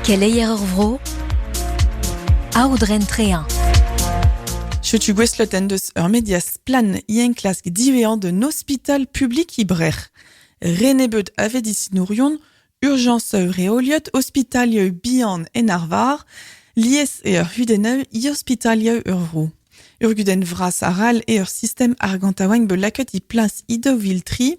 Keleier vro, aoudren trean. Chutu gwesloten deus medias plan ienklask divean d'un hospital public ibrer. Renebet avedis nourion, urgence reoliot, hospitalieu bihan en arvar, lies e hudeneu i hospitalieu vro. Urguden vras aral e système argantaoueng belakot i plas idovil tri,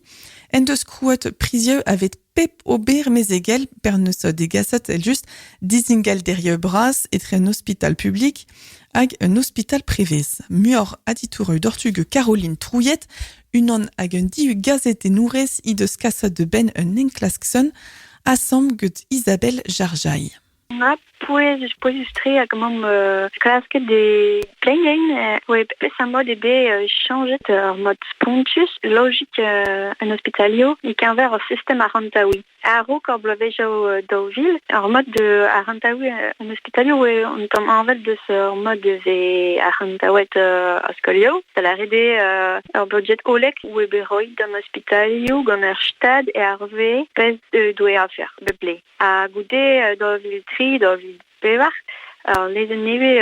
en deus krouet prizieu avet pep ober mezegel per neus degasat el just dizingal derrieu bras etre un hospital public hag un hospital privez. Muor aditoureu d'ortugue Caroline Trouillet, unan hag un diu gazet e nourez i deus kasot de ben un enklaskson, assam gut Isabelle Jarjaï. Na poezistre hag mam klasket de plein pes a mod ebe changet ur mod spontus logik an hospitalio e kenver ur system arantaoui. Aro kor blovejo daouvil, ur mod de arantaoui an hospitalio on tom anvel deus ur mod ve arantaouet askolio. Tal a rede ur budget olek ou ebe roid an hospitalio gant ur stad e arve pez doe afer beble. A goude daouvil tri, daouvil pevar. Alors, les neve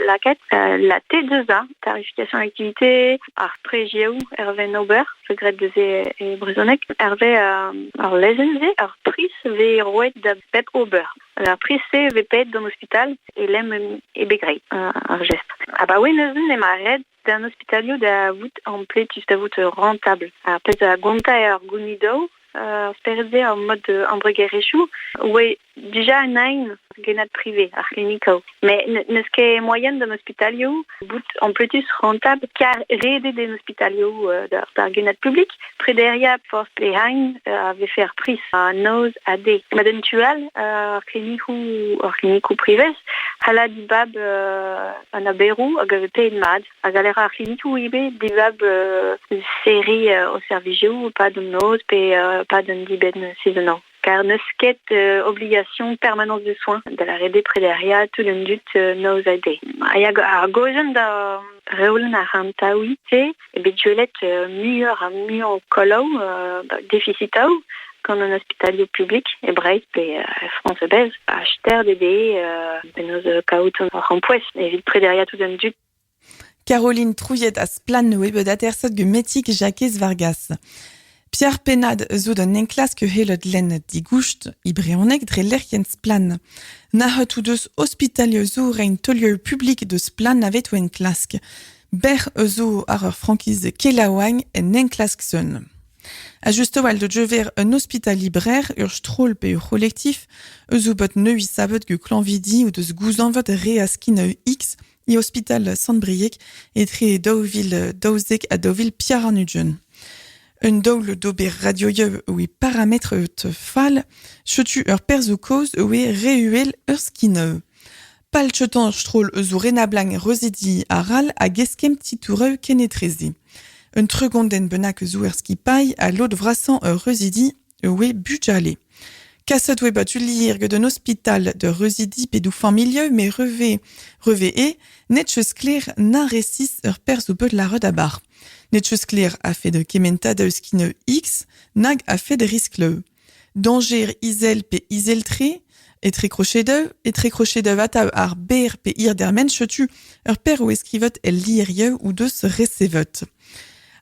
laket, la T2A, tarification d'activité, ar pregiou, hervé Nober, le grade de et Brusonek, hervé, ar lezenze, ar pris ve rouet da pep Ober. Ar pris ve pet d'un hospital, et lem e begrei, ar gest. Ah bah oui, neuzen e ma red d'un hospitalio da vout en plétus da vout rentable. A pez a gonta e ar gounido, sperze en mode embreguerechou, ouais, déjà un genat privé, ar clinico. Mais neus ket moyen d'un hospitalio, bout en plus rentable, car rede d'un hospitalio d'ar genat public, prederia force plehain avait faire pris à nos AD. Madame Tual, ar clinico privé, hala dibab an aberou hag ave pe mad, hag alera ar clinico ibe dibab série au servigio, pas d'un nos, pas d'un diben saisonnant. Car neus ket obligation permanence de soins de la rede prederia tout d'un dut nos AD. Hag ar gozen da reolen ar rantaoui te, ebe duelet muur kolou déficitao, quand un hospitalio public e breit pe France bez acheter d'ede nos kaout en poues evit prederia tout d'un dut. Caroline Trouillet as plan no ebet atersot gu metik Jacques Vargas. Pierre Penad zo d'un enklask helot len digoucht i breonek dre lerkienz plan. Nahet ou deus hospitalio zo rein tolieu public deus plan avet ou enklask. Ber zo ar ur frankiz kelaouang en enklask son. A justo al de jever un hospital librer ur strol pe ur collectif, zo bot neui sabot gu klanvidi ou deus gouzanvot reaskin X i hospital Sandbriek etre daouvil daouzek a daouvil Pierre Arnudjon. Un daoul d'ober radioyeu oe paramètre eut fal, chotu ur perzo koz oe reuel ur skineu. Pal chotan strol zo renablang rezidi aral a geskem titoureu kenetrezi. Un tregonden benak zo ur skipai a lot vrasan ur rezidi oe bujale. Kasset oe batu lirg d'un hospital de rezidi pedou familieux me reve e, netcheus kler na resis ur perzo beut la red abar. Netcheus kler a fait de kementa da euskine X, nag a fait de riskleu. Danger izel pe izel tre, etre krochet atav ar ber pe ir dermen chotu ur per ou eskrivot el lirieu ou deus recevot.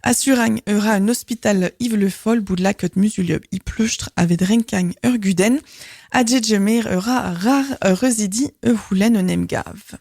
Assurang eura un hospital Yves Le Foll bout lakot musuliob i pleustre avet renkang ur guden, adjedjemer eura rar rezidi houlen un emgav.